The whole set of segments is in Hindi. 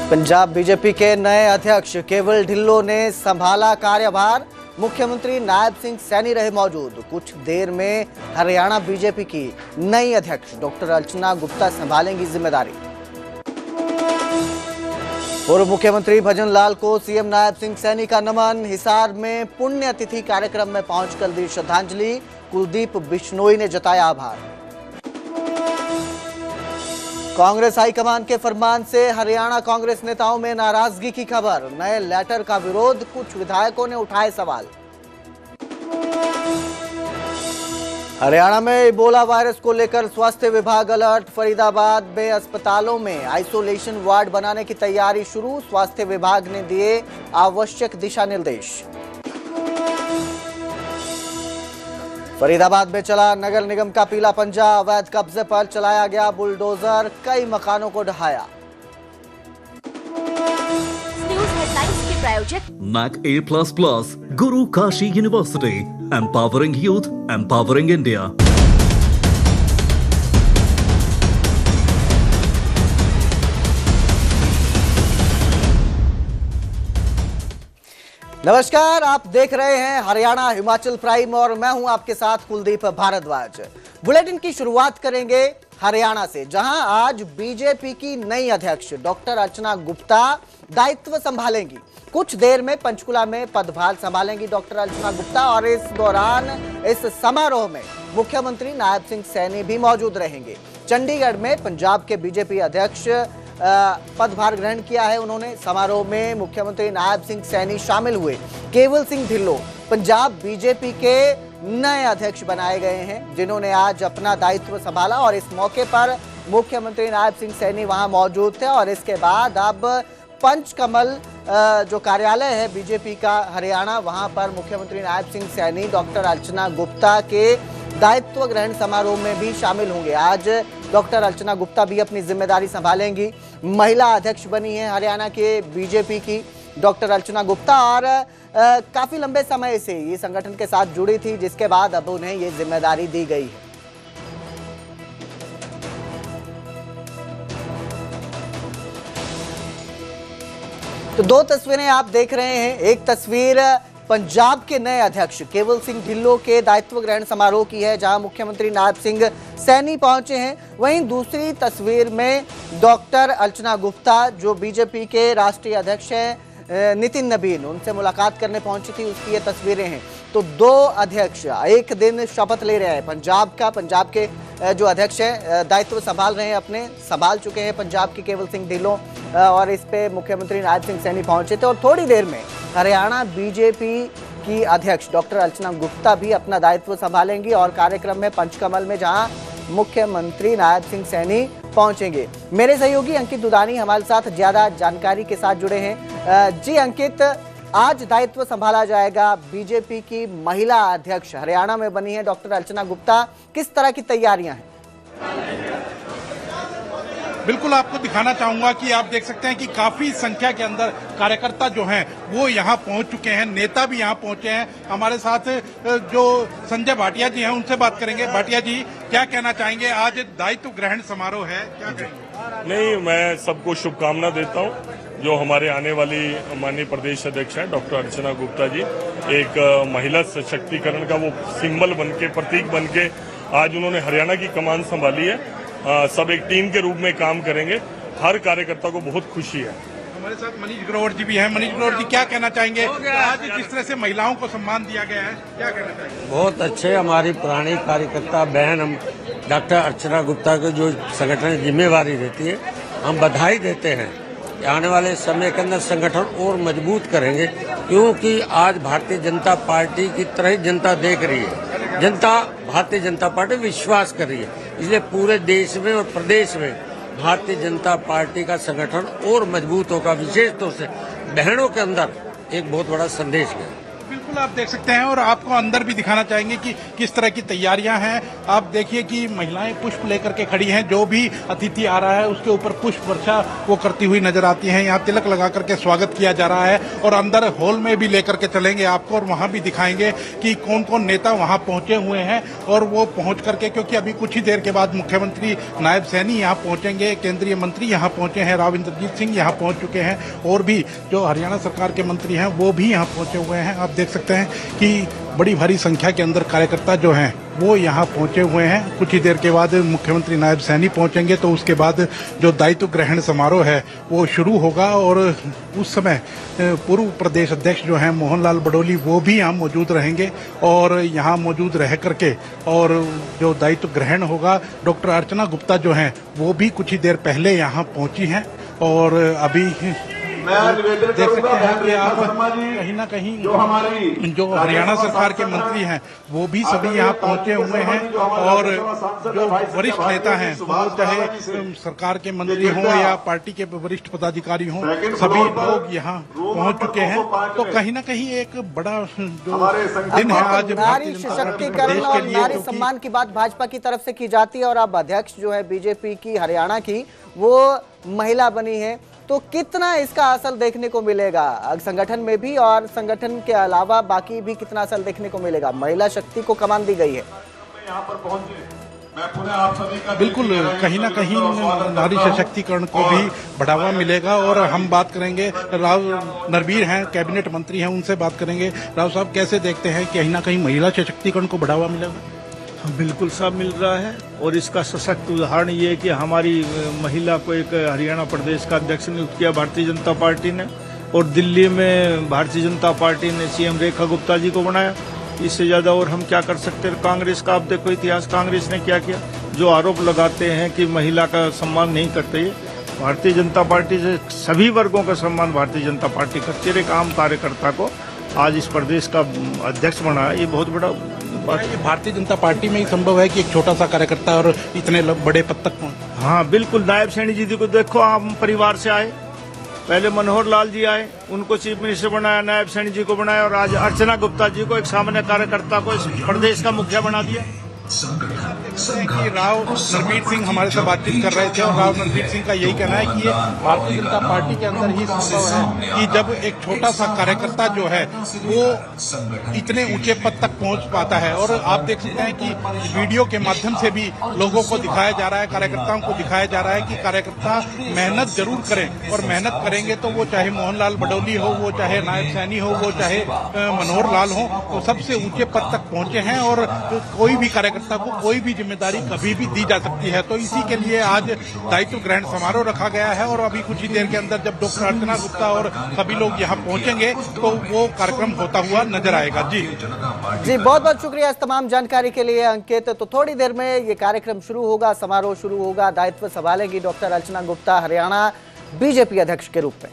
पंजाब बीजेपी के नए अध्यक्ष केवल ढिल्लों ने संभाला कार्यभार। मुख्यमंत्री नायब सिंह सैनी रहे मौजूद। कुछ देर में हरियाणा बीजेपी की नई अध्यक्ष डॉक्टर अर्चना गुप्ता संभालेंगी जिम्मेदारी। पूर्व मुख्यमंत्री भजन लाल को सीएम नायब सिंह सैनी का नमन। हिसार में पुण्यतिथि कार्यक्रम में पहुंचकर दी श्रद्धांजलि। कुलदीप बिश्नोई ने जताया आभार। कांग्रेस हाईकमान के फरमान से हरियाणा कांग्रेस नेताओं में नाराजगी की खबर। नए लेटर का विरोध, कुछ विधायकों ने उठाए सवाल। हरियाणा में इबोला वायरस को लेकर स्वास्थ्य विभाग अलर्ट। फरीदाबाद में अस्पतालों में आइसोलेशन वार्ड बनाने की तैयारी शुरू। स्वास्थ्य विभाग ने दिए आवश्यक दिशा निर्देश। फरीदाबाद में चला नगर निगम का पीला पंजा। अवैध कब्जे पर चलाया गया बुलडोजर, कई मकानों को ढहाया। न्यूज़ हेडलाइंस के प्रायोजक NAC A++ Guru Kashi university, empowering youth, empowering India. नमस्कार, आप देख रहे हैं हरियाणा हिमाचल प्राइम और मैं हूं आपके साथ कुलदीप भारद्वाज। बुलेटिन की शुरुआत करेंगे हरियाणा से, जहां आज बीजेपी की नई अध्यक्ष डॉक्टर अर्चना गुप्ता दायित्व संभालेंगी। कुछ देर में पंचकुला में पदभार संभालेंगी डॉक्टर अर्चना गुप्ता और इस दौरान इस समारोह में मुख्यमंत्री नायब सिंह सैनी भी मौजूद रहेंगे। चंडीगढ़ में पंजाब के बीजेपी अध्यक्ष पदभार ग्रहण किया है उन्होंने। समारोह में मुख्यमंत्री नायब सिंह सैनी शामिल हुए। केवल सिंह ढिल्लों पंजाब बीजेपी के नए अध्यक्ष बनाए गए हैं, जिन्होंने आज अपना दायित्व संभाला और इस मौके पर मुख्यमंत्री नायब सिंह सैनी वहां मौजूद थे। और इसके बाद अब पंचकमल जो कार्यालय है बीजेपी का हरियाणा, वहां पर मुख्यमंत्री नायब सिंह सैनी डॉक्टर अर्चना गुप्ता के दायित्व ग्रहण समारोह में भी शामिल होंगे। आज डॉक्टर अर्चना गुप्ता भी अपनी जिम्मेदारी संभालेंगी। महिला अध्यक्ष बनी है हरियाणा के बीजेपी की डॉक्टर अर्चना गुप्ता और काफी लंबे समय से ये संगठन के साथ जुड़ी थी, जिसके बाद अब उन्हें ये जिम्मेदारी दी गई है। तो दो तस्वीरें आप देख रहे हैं। एक तस्वीर पंजाब के नए अध्यक्ष केवल सिंह ढिल्लों के दायित्व ग्रहण समारोह की है, जहां मुख्यमंत्री नायब सिंह सैनी पहुंचे हैं। वहीं दूसरी तस्वीर में डॉक्टर अर्चना गुप्ता, जो बीजेपी के राष्ट्रीय अध्यक्ष हैं नितिन नबीन, उनसे मुलाकात करने पहुंची थी, उसकी ये तस्वीरें हैं। तो दो अध्यक्ष एक दिन शपथ ले रहे हैं। पंजाब के जो अध्यक्ष हैं दायित्व संभाल रहे हैं, अपने संभाल चुके हैं पंजाब के केवल सिंह ढिल्लों, और इस पे मुख्यमंत्री नायब सिंह सैनी पहुंचे थे। और थोड़ी देर में हरियाणा बीजेपी की अध्यक्ष डॉक्टर अर्चना गुप्ता भी अपना दायित्व संभालेंगी और कार्यक्रम में पंचकमल में जहां मुख्यमंत्री नायब सिंह सैनी पहुंचेंगे। मेरे सहयोगी अंकित दुदानी हमारे साथ ज्यादा जानकारी के साथ जुड़े हैं। जी अंकित, आज दायित्व संभाला जाएगा बीजेपी की महिला अध्यक्ष हरियाणा में बनी है डॉक्टर अर्चना गुप्ता, किस तरह की तैयारियां हैं? बिल्कुल, आपको दिखाना चाहूंगा कि आप देख सकते हैं कि काफी संख्या के अंदर कार्यकर्ता जो हैं वो यहाँ पहुंच चुके हैं, नेता भी यहाँ पहुंचे हैं। हमारे साथ जो संजय भाटिया जी हैं उनसे बात करेंगे। भाटिया जी, क्या कहना चाहेंगे? आज दायित्व ग्रहण समारोह है, क्या कहेंगे? नहीं, मैं सबको शुभकामना देता हूँ। जो हमारे आने वाली माननीय प्रदेश अध्यक्ष हैं डॉक्टर अर्चना गुप्ता जी, एक महिला सशक्तिकरण का वो सिंबल बनके, प्रतीक बनके आज उन्होंने हरियाणा की कमान संभाली है। सब एक टीम के रूप में काम करेंगे। हर कार्यकर्ता को बहुत खुशी है। हमारे साथ मनीष ग्रोवर जी भी हैं। मनीष ग्रोवर जी, क्या कहना चाहेंगे? आज जिस तरह से महिलाओं को सम्मान दिया गया है, क्या कहना चाहेंगे? बहुत अच्छे, हमारी पुरानी कार्यकर्ता बहन हम डॉक्टर अर्चना गुप्ता को जो संगठन जिम्मेवारी देती है, हम बधाई देते हैं। आने वाले समय के अंदर संगठन और मजबूत करेंगे, क्योंकि आज भारतीय जनता पार्टी की तरह ही जनता देख रही है। जनता भारतीय जनता पार्टी विश्वास कर रही है, इसलिए पूरे देश में और प्रदेश में भारतीय जनता पार्टी का संगठन और मजबूत होगा। विशेष तौर से बहनों के अंदर एक बहुत बड़ा संदेश है। बिल्कुल, बिल्कुल आप देख सकते हैं और आपको अंदर भी दिखाना चाहेंगे कि किस तरह की तैयारियां हैं। आप देखिए कि महिलाएं पुष्प लेकर के खड़ी हैं, जो भी अतिथि आ रहा है उसके ऊपर पुष्प वर्षा वो करती हुई नजर आती हैं। यहाँ तिलक लगा करके स्वागत किया जा रहा है और अंदर हॉल में भी लेकर के चलेंगे आपको और वहां भी दिखाएंगे कि कौन कौन नेता वहां पहुंचे हुए हैं। और वो पहुंच करके, क्योंकि अभी कुछ ही देर के बाद मुख्यमंत्री नायब सैनी यहाँ पहुंचेंगे, केंद्रीय मंत्री यहाँ पहुंचे हैं, राव इंद्रजीत सिंह यहाँ पहुंच चुके हैं और भी जो हरियाणा सरकार के मंत्री हैं वो भी यहाँ पहुंचे हुए हैं। आप देख सकते हैं कि बड़ी भारी संख्या के अंदर कार्यकर्ता जो हैं वो यहाँ पहुंचे हुए हैं। कुछ ही देर के बाद मुख्यमंत्री नायब सैनी पहुंचेंगे तो उसके बाद जो दायित्व ग्रहण समारोह है वो शुरू होगा और उस समय पूर्व प्रदेश अध्यक्ष जो हैं मोहनलाल बडोली वो भी यहाँ मौजूद रहेंगे और यहाँ मौजूद रह करके और जो दायित्व ग्रहण होगा, डॉक्टर अर्चना गुप्ता जो हैं वो भी कुछ ही देर पहले यहाँ पहुंची हैं और अभी देख सकते हैं कि आप कहीं ना कहीं जो हरियाणा सरकार के मंत्री हैं वो भी सभी यहाँ पहुंचे हुए हैं और जो वरिष्ठ नेता हैं वो चाहे सरकार के मंत्री हों या पार्टी के वरिष्ठ पदाधिकारी हों, सभी लोग यहाँ पहुंच चुके हैं। तो कहीं ना कहीं एक बड़ा जो दिन है आज नारी सशक्तिकरण और नारी सम्मान की बात भाजपा की तरफ से की जाती है और अब अध्यक्ष जो है बीजेपी की हरियाणा की वो महिला बनी है, तो कितना इसका असर देखने को मिलेगा संगठन में भी और संगठन के अलावा बाकी भी कितना असर देखने को मिलेगा? महिला शक्ति को कमान दी गई है। बिल्कुल कहीं ना कहीं नारी सशक्तिकरण को भी बढ़ावा मिलेगा और हम बात करेंगे, राव नरवीर हैं कैबिनेट मंत्री हैं, उनसे बात करेंगे। राव साहब कैसे देखते हैं कहीं ना कहीं महिला सशक्तिकरण को बढ़ावा मिलेगा? बिल्कुल साहब मिल रहा है और इसका सशक्त उदाहरण ये है कि हमारी महिला को एक हरियाणा प्रदेश का अध्यक्ष नियुक्त किया भारतीय जनता पार्टी ने और दिल्ली में भारतीय जनता पार्टी ने सीएम रेखा गुप्ता जी को बनाया। इससे ज्यादा और हम क्या कर सकते हैं? कांग्रेस का आप देखो इतिहास, कांग्रेस ने क्या किया? जो आरोप लगाते हैं कि महिला का सम्मान नहीं करते, भारतीय जनता पार्टी से सभी वर्गों का सम्मान भारतीय जनता पार्टी करती है। एक आम कार्यकर्ता को आज इस प्रदेश का अध्यक्ष बनाया, ये बहुत बड़ा ये भारतीय जनता पार्टी में ही संभव है कि एक छोटा सा कार्यकर्ता और इतने बड़े पद तक पहुंचे। हाँ बिल्कुल, नायब सैनी जी को देखो, आम परिवार से आए, पहले मनोहर लाल जी आए, उनको चीफ मिनिस्टर बनाया, नायब सैनी जी को बनाया और आज अर्चना गुप्ता जी को एक सामान्य कार्यकर्ता को इस प्रदेश का मुखिया बना दिया। राव नरवीर सिंह हमारे साथ बातचीत कर रहे थे और राव नरवीर सिंह का यही कहना है कि ये भारतीय जनता पार्टी के अंदर ही संभव है कि जब एक छोटा सा कार्यकर्ता जो है वो इतने ऊंचे पद तक पहुंच पाता है। और आप देख सकते हैं कि वीडियो के माध्यम से भी लोगों को दिखाया जा रहा है, कार्यकर्ताओं को दिखाया जा रहा है कि कार्यकर्ता मेहनत जरूर करें और मेहनत करेंगे तो वो चाहे मोहनलाल बडोली हो, वो चाहे नायब सैनी हो, वो चाहे मनोहर लाल हो, वो सबसे ऊंचे पद तक पहुंचे हैं और कोई भी कार्यकर्ता को कोई भी जिम्मेदारी कभी भी दी जा सकती है। तो इसी के लिए आज दायित्व ग्रहण समारोह रखा गया है और अभी कुछ ही देर के अंदर जब डॉक्टर अर्चना गुप्ता और सभी लोग यहाँ पहुंचेंगे तो वो कार्यक्रम होता हुआ नजर आएगा। जी बहुत बहुत शुक्रिया इस तमाम जानकारी के लिए अंकित। तो थोड़ी देर में ये कार्यक्रम शुरू होगा, समारोह शुरू होगा, दायित्व संभालेगी डॉक्टर अर्चना गुप्ता हरियाणा बीजेपी अध्यक्ष के रूप में।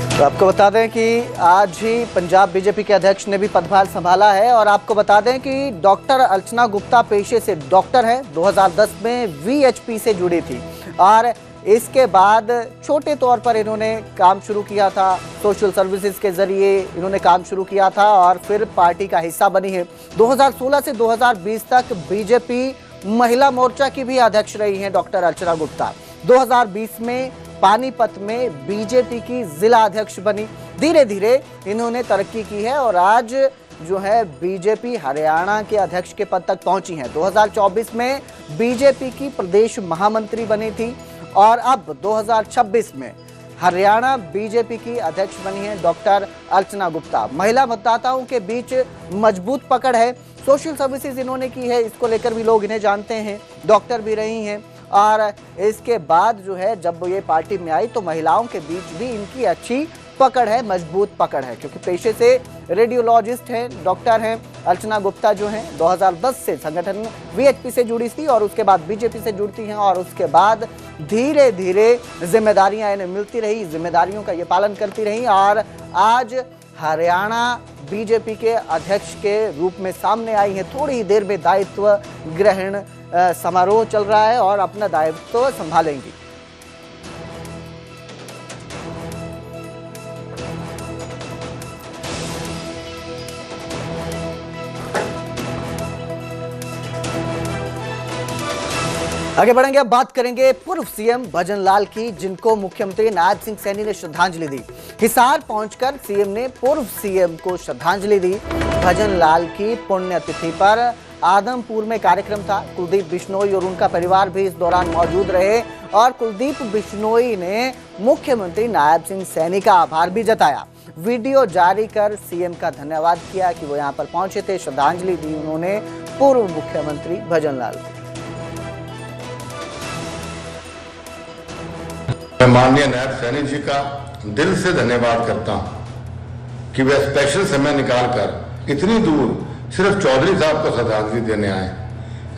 तो आपको बता दें कि आज ही पंजाब बीजेपी के अध्यक्ष ने भी पदभार संभाला है और आपको बता दें कि डॉक्टर अर्चना गुप्ता पेशे से डॉक्टर है, 2010 में वीएचपी से जुड़ी थी और इसके बाद छोटे तौर पर इन्होंने काम शुरू किया था, सोशल सर्विसेज के जरिए इन्होंने काम शुरू किया था और फिर पार्टी का हिस्सा बनी है। 2016 से 2020 तक बीजेपी महिला मोर्चा की भी अध्यक्ष रही हैं डॉक्टर अर्चना गुप्ता। 2020 में पानीपत में बीजेपी की जिला अध्यक्ष बनी। धीरे धीरे इन्होंने तरक्की की है और आज जो है बीजेपी हरियाणा के अध्यक्ष के पद तक पहुंची हैं। 2024 में बीजेपी की प्रदेश महामंत्री बनी थी और अब 2026 में हरियाणा बीजेपी की अध्यक्ष बनी है डॉक्टर अर्चना गुप्ता। महिला मतदाताओं के बीच मजबूत पकड़ है, सोशल सर्विसेज इन्होंने की है, इसको लेकर भी लोग इन्हें जानते हैं, डॉक्टर भी रही हैं और इसके बाद जो है जब ये पार्टी में आई तो महिलाओं के बीच भी इनकी अच्छी पकड़ है, मजबूत पकड़ है, क्योंकि पेशे से रेडियोलॉजिस्ट हैं, डॉक्टर हैं। अर्चना गुप्ता जो हैं 2010 से संगठन वीएचपी से जुड़ी थी और उसके बाद बीजेपी से जुड़ती हैं और उसके बाद धीरे धीरे जिम्मेदारियां इन्हें मिलती रही, जिम्मेदारियों का ये पालन करती रही और आज हरियाणा बीजेपी के अध्यक्ष के रूप में सामने आई है। थोड़ी ही देर में दायित्व ग्रहण समारोह चल रहा है और अपना दायित्व संभालेंगी। आगे बढ़ेंगे, अब बात करेंगे पूर्व सीएम भजन लाल की, जिनको मुख्यमंत्री नायब सिंह सैनी ने श्रद्धांजलि दी। हिसार पहुंचकर सीएम ने पूर्व सीएम को श्रद्धांजलि दी। भजन लाल की पुण्यतिथि पर आदमपुर में कार्यक्रम था। कुलदीप बिश्नोई और उनका परिवार भी इस दौरान मौजूद रहे और कुलदीप बिश्नोई ने मुख्यमंत्री नायब सिंह सैनी का आभार भी जताया। वीडियो जारी कर सीएम का धन्यवाद किया कि वो यहाँ पर पहुंचे थे। श्रद्धांजलि दी उन्होंने पूर्व मुख्यमंत्री भजन लाल को। मैं माननीय नायब सैनी जी का दिल से धन्यवाद करता हूं कि वे स्पेशल समय निकालकर इतनी दूर सिर्फ चौधरी साहब को श्रद्धांजलि देने आए।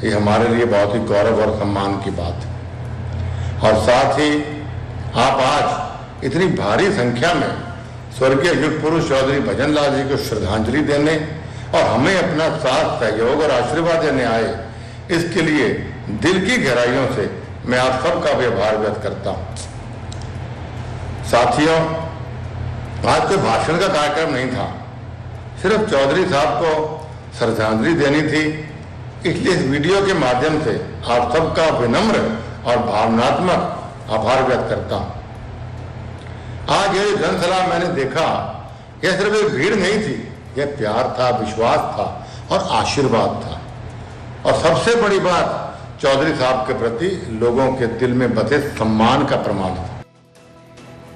ये हमारे लिए बहुत ही गौरव और सम्मान की बात है। और साथ ही आप आज इतनी भारी संख्या में स्वर्गीय युग पुरुष चौधरी भजन लाल जी को श्रद्धांजलि देने और हमें अपना साथ, सहयोग और आशीर्वाद देने आए, इसके लिए दिल की गहराइयों से मैं आप सबका भी आभार व्यक्त करता हूं। साथियों, आज कोई भाषण का कार्यक्रम नहीं था, सिर्फ चौधरी साहब को श्रद्धांजलि देनी थी। इसलिए इस वीडियो के माध्यम से आप सबका विनम्र और भावनात्मक आभार व्यक्त करता हूं। आज ये जनसभा मैंने देखा, यह सिर्फ एक भीड़ नहीं थी, यह प्यार था, विश्वास था और आशीर्वाद था। और सबसे बड़ी बात, चौधरी साहब के प्रति लोगों के दिल में बसे सम्मान का प्रमाण था।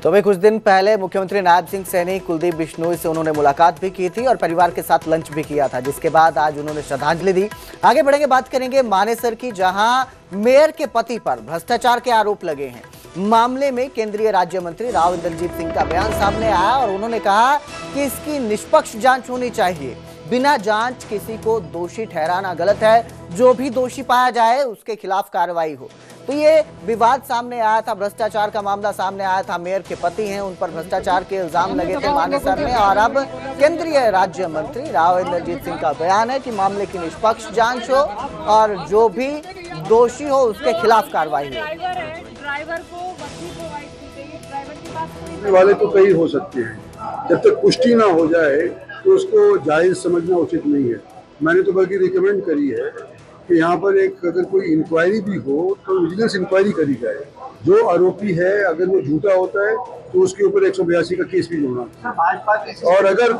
तो अभी कुछ दिन पहले मुख्यमंत्री नायब सिंह सैनी कुलदीप बिश्नोई से उन्होंने मुलाकात भी की थी और परिवार के साथ लंच भी किया था, जिसके बाद आज उन्होंने श्रद्धांजलि दी। आगे बढ़ेंगे, बात करेंगे मानेसर की, जहां मेयर के पति पर भ्रष्टाचार के आरोप लगे हैं। मामले में केंद्रीय राज्य मंत्री राव इंद्रजीत सिंह का बयान सामने आया और उन्होंने कहा कि इसकी निष्पक्ष जांच होनी चाहिए। बिना जांच किसी को दोषी ठहराना गलत है। जो भी दोषी पाया जाए उसके खिलाफ कार्रवाई हो। तो ये विवाद सामने आया था, भ्रष्टाचार का मामला सामने आया था। मेयर के पति हैं, उन पर भ्रष्टाचार के इल्जाम लगे थे मानेसर में और अब केंद्रीय राज्य मंत्री राव इंद्रजीत सिंह का बयान है कि मामले की निष्पक्ष जांच हो और जो भी दोषी हो उसके खिलाफ कार्रवाई हो। ड्राइवर को वाले तो कई हो सकते हैं, जब तक पुष्टि ना हो जाए तो उसको जायज समझना उचित नहीं है। मैंने तो बल्कि रिकमेंड करी है कि यहाँ पर एक अगर कोई इंक्वायरी भी हो तो विजिलेंस इंक्वायरी करी जाए। जो आरोपी है अगर वो झूठा होता है तो उसके ऊपर 182 का केस भी जोड़ना, और अगर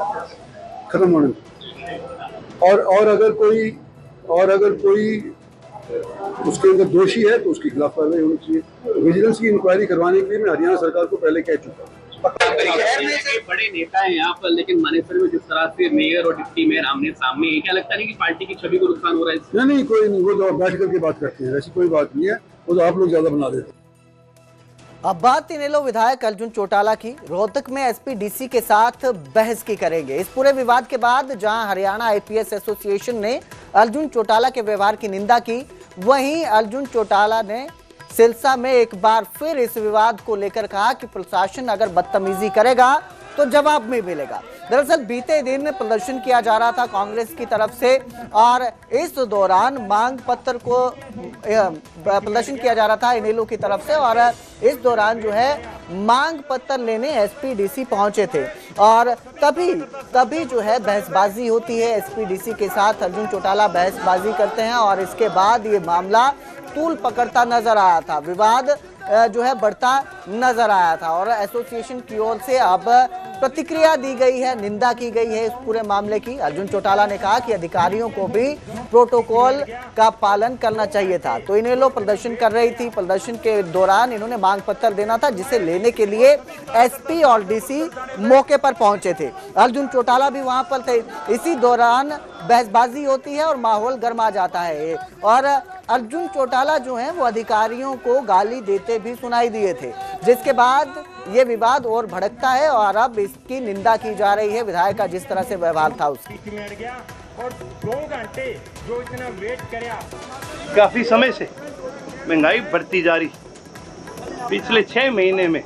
खत्म होने और अगर कोई उसके अंदर दोषी है तो उसके खिलाफ कार्रवाई होनी चाहिए। विजिलेंस की इंक्वायरी करवाने के लिए मैं हरियाणा सरकार को पहले कह चुका हूँ। बड़े नेता हैं यहाँ पर, लेकिन मानेसर में जिस तरह से मेयर और डिप्टी मेयर आमने सामने है, क्या लगता नहीं कि पार्टी की छवि को नुकसान हो रहा है इससे? नहीं, कोई नहीं, वो तो बैठ करके बात करते हैं, ऐसी कोई बात नहीं है, वो तो आप लोग ज्यादा बना देते हैं। अब बात इनेलो विधायक अर्जुन चौटाला की। रोहतक में एसपीडीसी के साथ बहस की करेंगे। इस पूरे विवाद के बाद जहां हरियाणा आईपीएस एसोसिएशन ने अर्जुन चौटाला के व्यवहार की निंदा की, वहीं अर्जुन चौटाला ने सिरसा में एक बार फिर इस विवाद को लेकर कहा कि प्रशासन अगर बदतमीजी करेगा तो जवाब में मिलेगा। दरअसल बीते दिन प्रदर्शन किया जा रहा था कांग्रेस की तरफ से और इस दौरान मांग पत्र को प्रदर्शन किया जा रहा था इनेलो की तरफ से और इस दौरान जो है मांग पत्र लेने एसपीडीसी पहुंचे थे और तभी जो है बहसबाजी होती है। एसपीडीसी के साथ अर्जुन चौटाला बहसबाजी करते हैं और इसके बाद ये मामला तूल पकड़ता नजर आया था, विवाद जो है बढ़ता नजर आया था और एसोसिएशन की ओर से अब प्रतिक्रिया दी गई है, निंदा की गई है इस पूरे मामले की। अर्जुन चौटाला ने कहा कि अधिकारियों को भी प्रोटोकॉल का पालन करना चाहिए था। तो इनेलो प्रदर्शन कर रही थी, प्रदर्शन के दौरान इन्होंने मांग पत्र देना था जिसे लेने के लिए एसपी और डीसी मौके पर पहुंचे थे। अर्जुन चौटाला भी वहां पर थे। इसी दौरान बहसबाजी होती है और माहौल गर्मा जाता है और अर्जुन चौटाला जो हैं वो अधिकारियों को गाली देते भी सुनाई दिए थे, जिसके बाद ये विवाद और भड़कता है और अब इसकी निंदा की जा रही है विधायक का जिस तरह से व्यवहार था उसकी। और 2 घंटे जो इतना वेट कराया, काफी समय से महंगाई बढ़ती जा रही, पिछले 6 महीने में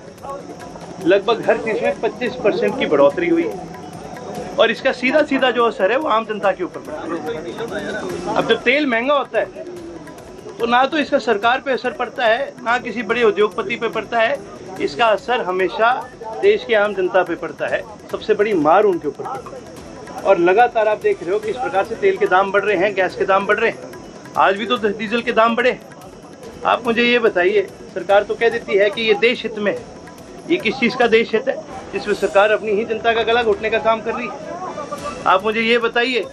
लगभग हर चीज में 25% की बढ़ोतरी हुई है और इसका सीधा सीधा जो असर है वो आम जनता के ऊपर पड़ता है। अब जब तेल महंगा होता है तो ना तो इसका सरकार पे असर पड़ता है, ना किसी बड़े उद्योगपति पे पड़ता है, इसका असर हमेशा देश की आम जनता पे पड़ता है। सबसे बड़ी मार उनके ऊपर पड़ती है और लगातार आप देख रहे हो कि इस प्रकार से तेल के दाम बढ़ रहे हैं, गैस के दाम बढ़ रहे हैं, आज भी तो डीजल के दाम बढ़े। आप मुझे ये बताइए, सरकार तो कह देती है कि ये देश हित में, ये किस चीज़ का देश हित है जिसमें सरकार अपनी ही जनता का गला घोटने का काम कर रही है? आप मुझे ये बताइए,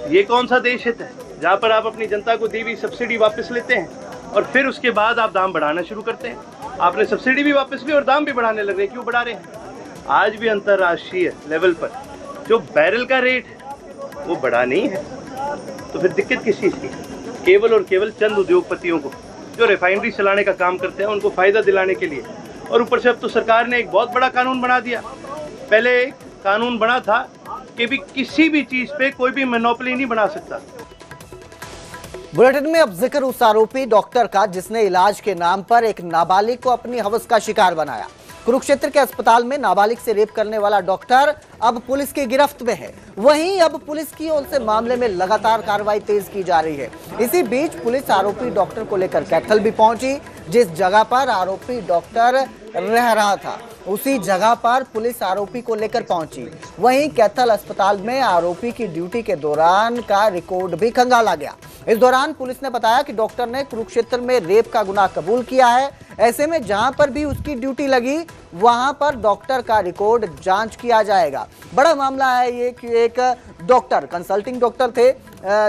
ये कौन सा देश हित है जहाँ पर आप अपनी जनता को दी हुई सब्सिडी वापस लेते हैं और फिर उसके बाद आप दाम बढ़ाना शुरू करते हैं? आपने सब्सिडी भी वापस ली और दाम भी बढ़ाने लग रहे हैं। क्यों बढ़ा रहे हैं? आज भी अंतर्राष्ट्रीय लेवल पर जो बैरल का रेट है वो बढ़ा नहीं है, तो फिर दिक्कत किस चीज़ की? केवल और केवल चंद उद्योगपतियों को जो रिफाइनरी चलाने का काम करते हैं उनको फायदा दिलाने के लिए। और ऊपर से अब तो सरकार ने एक बहुत बड़ा कानून बना दिया। पहले एक कानून बना था कि भी किसी भी चीज पे कोई भी मोनोपोली नहीं बना सकता। बुलेटिन में अब जिक्र उस आरोपी डॉक्टर का जिसने इलाज के नाम पर एक नाबालिग को अपनी हवस का शिकार बनाया। कुरुक्षेत्र के अस्पताल में नाबालिग से रेप करने वाला डॉक्टर अब पुलिस की गिरफ्त में है। वहीं अब पुलिस की ओर से मामले में लगातार कार्रवाई तेज की जा रही है। इसी बीच पुलिस आरोपी डॉक्टर को लेकर कैथल भी पहुंची। जिस जगह पर आरोपी डॉक्टर रह रहा था उसी जगह पर पुलिस आरोपी को लेकर पहुंची। वहीं कैथल अस्पताल में आरोपी की ड्यूटी के दौरान का रिकॉर्ड भी खंगाला गया। इस दौरान पुलिस ने बताया कि डॉक्टर ने कुरुक्षेत्र में रेप का गुनाह कबूल किया है। ऐसे में जहां पर भी उसकी ड्यूटी लगी वहां पर डॉक्टर का रिकॉर्ड जांच किया जाएगा। बड़ा मामला है ये कि एक डॉक्टर, कंसल्टिंग डॉक्टर थे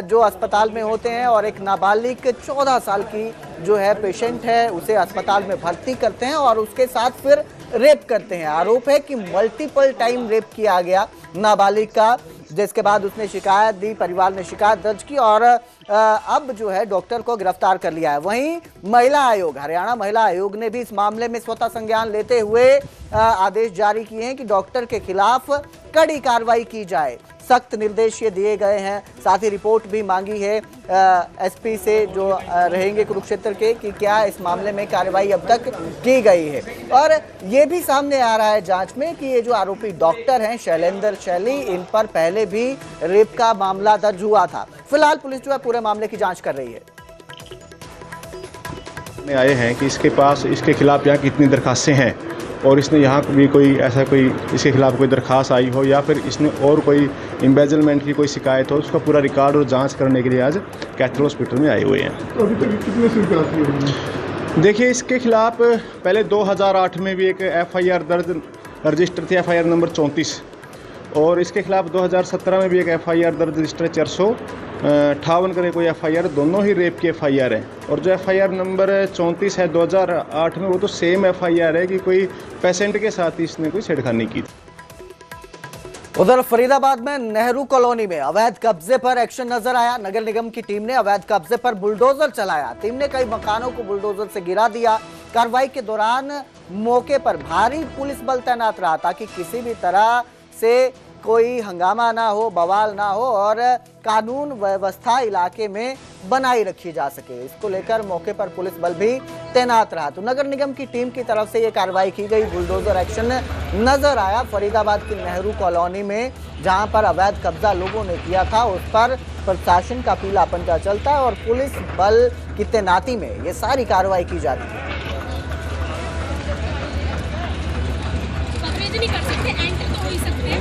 जो अस्पताल में होते हैं और एक नाबालिग 14 साल की जो है पेशेंट है उसे अस्पताल में भर्ती करते हैं और उसके साथ फिर रेप करते हैं। आरोप है कि मल्टीपल टाइम रेप किया गया नाबालिग का, जिसके बाद उसने शिकायत दी, परिवार ने शिकायत दर्ज की और अब जो है डॉक्टर को गिरफ्तार कर लिया है। वहीं महिला आयोग, हरियाणा महिला आयोग ने भी इस मामले में स्वतः संज्ञान लेते हुए आदेश जारी किए हैं कि डॉक्टर के खिलाफ कड़ी कार्रवाई की जाए। सख्त निर्देश ये दिए गए हैं। साथ ही रिपोर्ट भी मांगी है एसपी से जो रहेंगे कुरुक्षेत्र के कि क्या इस मामले में कार्रवाई अब तक की गई है। और ये भी सामने आ रहा है जांच में कि ये जो आरोपी डॉक्टर हैं शैलेंद्र शैली, इन पर पहले भी रेप का मामला दर्ज हुआ था। फिलहाल पुलिस जो है पूरे मामले की जांच कर रही है। आए हैं कि इसके खिलाफ यहाँ कितनी दरखास्तें हैं और इसने यहाँ भी कोई ऐसा कोई इसके खिलाफ कोई दरखास्त आई हो या फिर इसने और कोई एम्बेजलमेंट की कोई शिकायत हो, उसका पूरा रिकॉर्ड और जांच करने के लिए आज कैथल हॉस्पिटल में आए हुए हैं। तो अभी तक कितने शिकायत? देखिए, इसके खिलाफ पहले 2008 में भी एक FIR दर्ज रजिस्टर थी, FIR नंबर 34, और इसके खिलाफ 2017 में भी एक FIR दर्ज रजिस्टर 458 करे कोई FIR, दोनों ही रेप की FIR है। और जो FIR नंबर 34 है 2008 में, वो तो सेम FIR है कि कोई पेशेंट के साथ इसने कोई छेड़खानी की। उधर फरीदाबाद में नेहरू कॉलोनी में अवैध कब्जे पर एक्शन नजर आया। नगर निगम की टीम ने अवैध कब्जे पर बुलडोजर चलाया। टीम ने कई मकानों को बुलडोजर से गिरा दिया। कार्रवाई के दौरान मौके पर भारी पुलिस बल तैनात रहा ताकि किसी भी तरह से कोई हंगामा ना हो, बवाल ना हो और कानून व्यवस्था इलाके में बनाई रखी जा सके। इसको लेकर मौके पर पुलिस बल भी तैनात रहा। तो नगर निगम की टीम की तरफ से ये कार्रवाई की गई। बुलडोजर एक्शन नजर आया फरीदाबाद की नेहरू कॉलोनी में, जहां पर अवैध कब्जा लोगों ने किया था उस पर प्रशासन का पीलापन का चलता है और पुलिस बल की तैनाती में ये सारी कार्रवाई की जाती है। नहीं कर सकते, एंटर तो हो ही सकते हैं।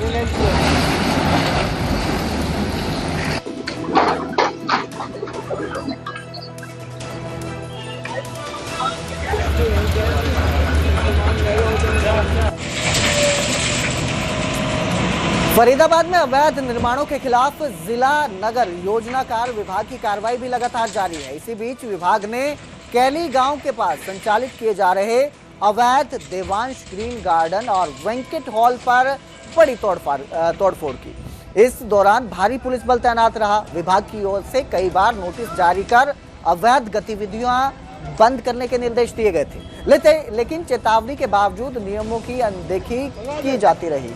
फरीदाबाद में अवैध निर्माणों के खिलाफ जिला नगर योजनाकार विभाग की कार्रवाई भी लगातार जारी है। इसी बीच विभाग ने कैली गांव के पास संचालित किए जा रहे अवैध देवांश ग्रीन गार्डन और वेंकट हॉल पर बड़ी तोड़फोड़ की। इस दौरान भारी पुलिस बल तैनात रहा। विभाग की ओर से कई बार नोटिस जारी कर अवैध गतिविधियां बंद करने के निर्देश दिए गए थे, लेकिन चेतावनी के बावजूद नियमों की अनदेखी की जाती रही।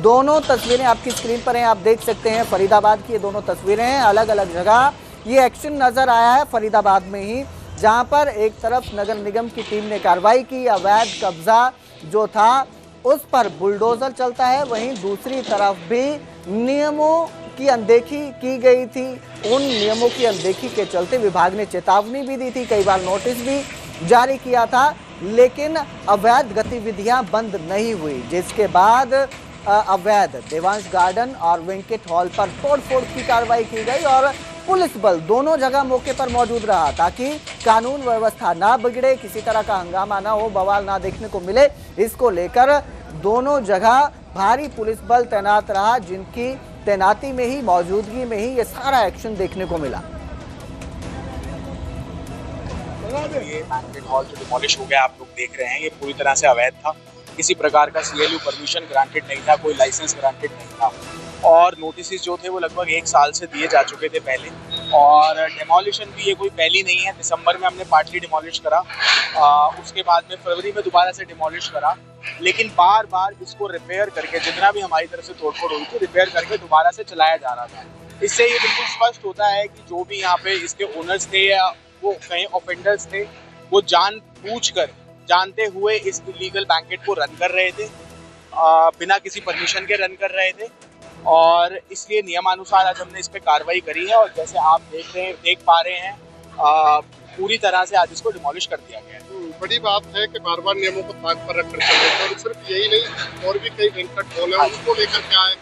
दोनों तस्वीरें आपकी स्क्रीन पर हैं, आप देख सकते हैं। फरीदाबाद की ये दोनों तस्वीरें हैं, अलग अलग जगह ये एक्शन नजर आया है। फरीदाबाद में ही जहां पर एक तरफ नगर निगम की टीम ने कार्रवाई की, अवैध कब्जा जो था उस पर बुलडोजर चलता है, वहीं दूसरी तरफ भी नियमों की अनदेखी की गई थी। उन नियमों की अनदेखी के चलते विभाग ने चेतावनी भी दी थी, कई बार नोटिस भी जारी किया था, लेकिन अवैध गतिविधियां बंद नहीं हुई, जिसके बाद अवैध देवांश गार्डन और वेंकट हॉल पर तोड़फोड़ की कार्रवाई की गई और पुलिस बल दोनों जगह मौके पर मौजूद रहा ताकि कानून व्यवस्था ना बिगड़े, किसी तरह का हंगामा ना हो, बवाल ना देखने को मिले। इसको लेकर दोनों जगह भारी पुलिस बल तैनात रहा, जिनकी तैनाती में ही, मौजूदगी में ही ये सारा एक्शन देखने को मिला। ये बैंक्वेट हॉल जो डिमोलिश हो गया आप लोग देख रहे हैं, ये पूरी तरह से अवैध था। किसी प्रकार का CLU परमिशन ग्रांटेड नहीं था, कोई लाइसेंस ग्रांटेड नहीं था और नोटिस जो थे वो लगभग 1 साल से दिए जा चुके थे पहले। और डिमोलिशन भी ये कोई पहली नहीं है, दिसंबर में हमने पार्टली डिमोलिश करा, उसके बाद में फरवरी में दोबारा से डिमोलिश करा, लेकिन बार बार इसको रिपेयर करके, जितना भी हमारी तरफ से तोड़फोड़ हुई थी, रिपेयर करके दोबारा से चलाया जा रहा था। इससे ये बिल्कुल स्पष्ट होता है कि जो भी यहाँ पे इसके ओनर्स थे या वो कहीं ऑफेंडर्स थे, वो जानबूझकर, जानते हुए इस इलीगल बैंकेट को रन कर रहे थे, बिना किसी परमिशन के रन कर रहे थे और इसलिए नियमानुसार आज हमने इस पे कार्रवाई करी है और जैसे आप देख पा रहे हैं पूरी तरह से आज इसको डिमोलिश कर दिया गया है। बड़ी बात है कि बार बार नियमों को ताक पर रखकर चल रहे हैं और सिर्फ यही नहीं, और भी कई बैंकेट हॉल है, उनको लेकर क्या है?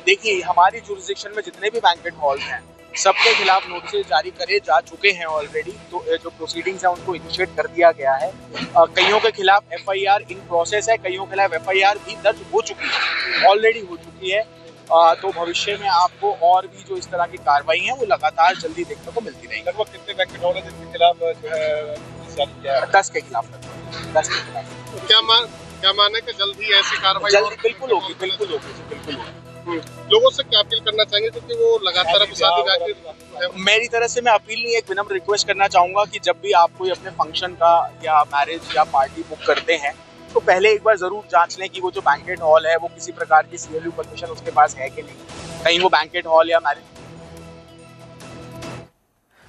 देखिए, हमारी जुरिसडिक्शन में जितने भी बैंकेट हॉल हैं, सबके खिलाफ नोटिस जारी करे जा चुके हैं ऑलरेडी, तो जो प्रोसीडिंग्स हैं उनको इनिशिएट कर दिया गया है। कईयों के खिलाफ FIR इन प्रोसेस है, कईयों के खिलाफ FIR भी दर्ज हो चुकी है, ऑलरेडी हो चुकी है। तो भविष्य में आपको और भी जो इस तरह की कार्रवाई है वो लगातार जल्दी देखने को मिलती रहेगी। लगभग कितने बैंकेट हॉल है जिनके खिलाफ जो है 10 के खिलाफ, 10 के खिलाफ। तो क्या माने कि जल्दी ऐसी कार्रवाई बिल्कुल होगी, बिल्कुल होगी। लोगों से क्या अपील करना चाहेंगे, क्योंकि वो लगातार मेरी तरफ से मैं अपील नहीं, एक विनम्र रिक्वेस्ट करना चाहूंगा कि जब भी आप कोई अपने फंक्शन का या मैरिज या पार्टी बुक करते हैं तो पहले एक बार जरूर जांच लें कि वो जो बैंकेट हॉल है वो किसी प्रकार की CLU परमिशन उसके पास है कि नहीं, कहीं वो बैंकेट हॉल या मैरिज।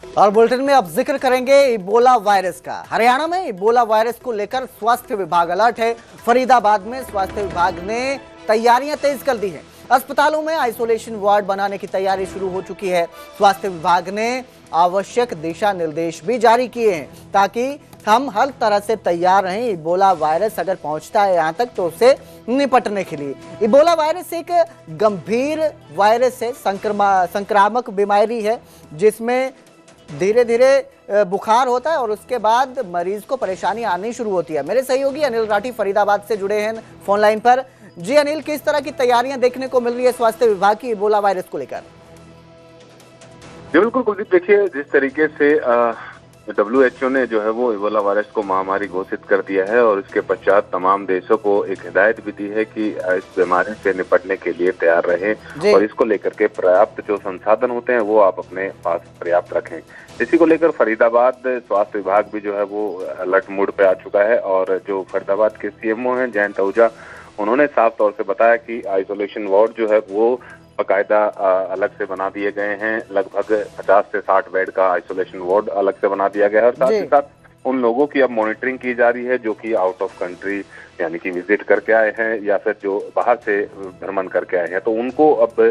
और बुलेटिन में अब जिक्र करेंगे इबोला वायरस का। हरियाणा में इबोला वायरस को लेकर स्वास्थ्य विभाग अलर्ट है। फरीदाबाद में स्वास्थ्य विभाग ने तैयारियां तेज कर दी हैं। अस्पतालों में आइसोलेशन वार्ड बनाने की तैयारी शुरू हो चुकी है। स्वास्थ्य विभाग ने आवश्यक दिशा निर्देश भी जारी किए हैं ताकि हम हर तरह से तैयार रहें। इबोला वायरस अगर पहुंचता है यहाँ तक तो उससे निपटने के लिए। इबोला वायरस एक गंभीर वायरस है, संक्रामक बीमारी है जिसमें धीरे धीरे बुखार होता है और उसके बाद मरीज को परेशानी आनी शुरू होती है। मेरे सहयोगी अनिल राठी फरीदाबाद से जुड़े हैं फोन लाइन पर। जी अनिल, किस तरह की तैयारियां देखने को मिल रही है स्वास्थ्य विभाग की इबोला वायरस को लेकर? बिल्कुल कुलदीप, देखिए जिस तरीके से WHO ने जो है वो इबोला वायरस को महामारी घोषित कर दिया है और इसके पश्चात तमाम देशों को एक हिदायत भी दी है कि इस बीमारी से निपटने के लिए तैयार रहें और इसको लेकर के पर्याप्त जो संसाधन होते हैं वो आप अपने पास पर्याप्त रखें। इसी को लेकर फरीदाबाद स्वास्थ्य विभाग भी जो है वो अलर्ट मोड पे आ चुका है और जो फरीदाबाद के CMO हैं जयंत आहूजा, उन्होंने साफ तौर से बताया कि आइसोलेशन वार्ड जो है वो बाकायदा अलग से बना दिए गए हैं। लगभग 50 से 60 बेड का आइसोलेशन वार्ड अलग से बना दिया गया है और साथ ही साथ उन लोगों की अब मॉनिटरिंग की जा रही है जो कि आउट ऑफ कंट्री यानी कि विजिट करके आए हैं या फिर जो बाहर से भ्रमण करके आए हैं, तो उनको अब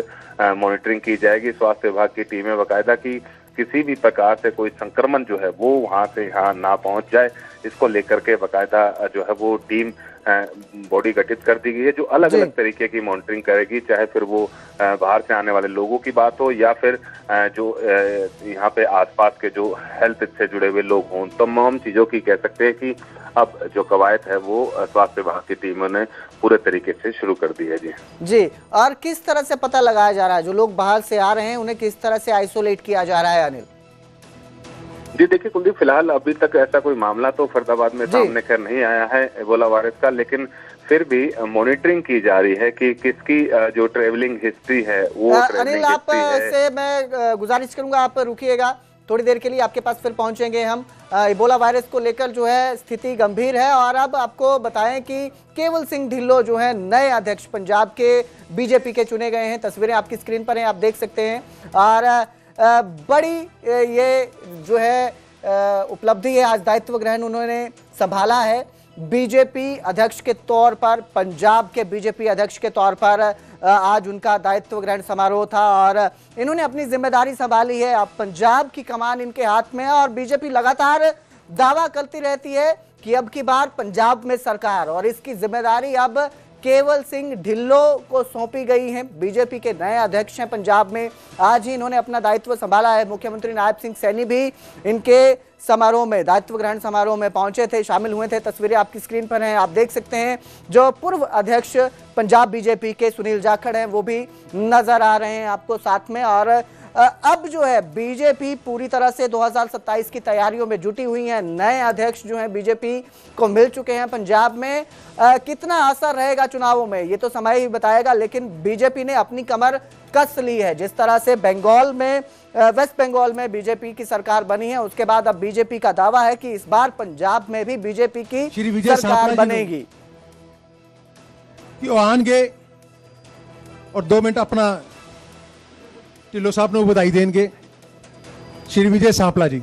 मॉनिटरिंग की जाएगी। स्वास्थ्य विभाग की टीमें बाकायदा की किसी भी प्रकार से कोई संक्रमण जो है वो वहां से यहाँ ना पहुंच जाए, इसको लेकर के बाकायदा जो है वो टीम बॉडी गठित कर दी गई है जो अलग अलग तरीके की मॉनिटरिंग करेगी, चाहे फिर वो बाहर से आने वाले लोगों की बात हो या फिर जो यहाँ पे आसपास के जो हेल्थ से जुड़े हुए लोग हों। तमाम चीजों की कह सकते हैं कि अब जो कवायद है वो स्वास्थ्य विभाग की टीमों ने पूरे तरीके से शुरू कर दी है। जी, और किस तरह से पता लगाया जा रहा है जो लोग बाहर से आ रहे हैं उन्हें किस तरह से आइसोलेट किया जा रहा है अनिल? जी देखिए कुलदीप, फिलहाल अभी तक ऐसा कोई मामला तो फरीदाबाद में सामने खैर नहीं आया है इबोला वायरस का, लेकिन फिर भी मॉनिटरिंग की जा रही है कि किसकी जो ट्रेवलिंग हिस्ट्री है वो अनिल आप से मैं गुजारिश करूंगा आप रुकिएगा थोड़ी देर के लिए, आपके पास फिर पहुंचेंगे हम। इबोला वायरस को लेकर जो है स्थिति गंभीर है और अब आपको बताएं कि केवल सिंह ढिल्लों जो है नए अध्यक्ष पंजाब के बीजेपी के चुने गए हैं। तस्वीरें आपकी स्क्रीन पर हैं, आप देख सकते हैं। और बड़ी ये जो है उपलब्धि है, आज दायित्व ग्रहण उन्होंने संभाला है बीजेपी अध्यक्ष के तौर पर। पंजाब के बीजेपी अध्यक्ष के तौर पर आज उनका दायित्व ग्रहण समारोह था और इन्होंने अपनी जिम्मेदारी संभाली है। अब पंजाब की कमान इनके हाथ में है और बीजेपी लगातार दावा करती रहती है कि अब की बार पंजाब में सरकार, और इसकी जिम्मेदारी अब केवल सिंह ढिल्लों को सौंपी गई है। बीजेपी के नए अध्यक्ष हैं पंजाब में, आज ही इन्होंने अपना दायित्व संभाला है। मुख्यमंत्री नायब सिंह सैनी भी इनके समारोह में, दायित्व ग्रहण समारोह में पहुंचे थे, शामिल हुए थे। तस्वीरें आपकी स्क्रीन पर हैं, आप देख सकते हैं। जो पूर्व अध्यक्ष पंजाब बीजेपी के सुनील जाखड़ हैं वो भी नजर आ रहे हैं आपको साथ में। और अब जो है बीजेपी पूरी तरह से 2027 की तैयारियों में जुटी हुई है। नए अध्यक्ष जो हैं बीजेपी को मिल चुके हैं पंजाब में। कितना असर रहेगा चुनावों में ये तो समय ही बताएगा, लेकिन बीजेपी ने अपनी कमर कस ली है। जिस तरह से बंगाल में, वेस्ट बंगाल में बीजेपी की सरकार बनी है, उसके बाद अब बीजेपी का दावा है कि इस बार पंजाब में भी बीजेपी की सरकार बनेगी। आएंगे और 2 मिनट अपना ढिल्लो साहब ने बधाई देंगे। श्री विजय सांपला जी।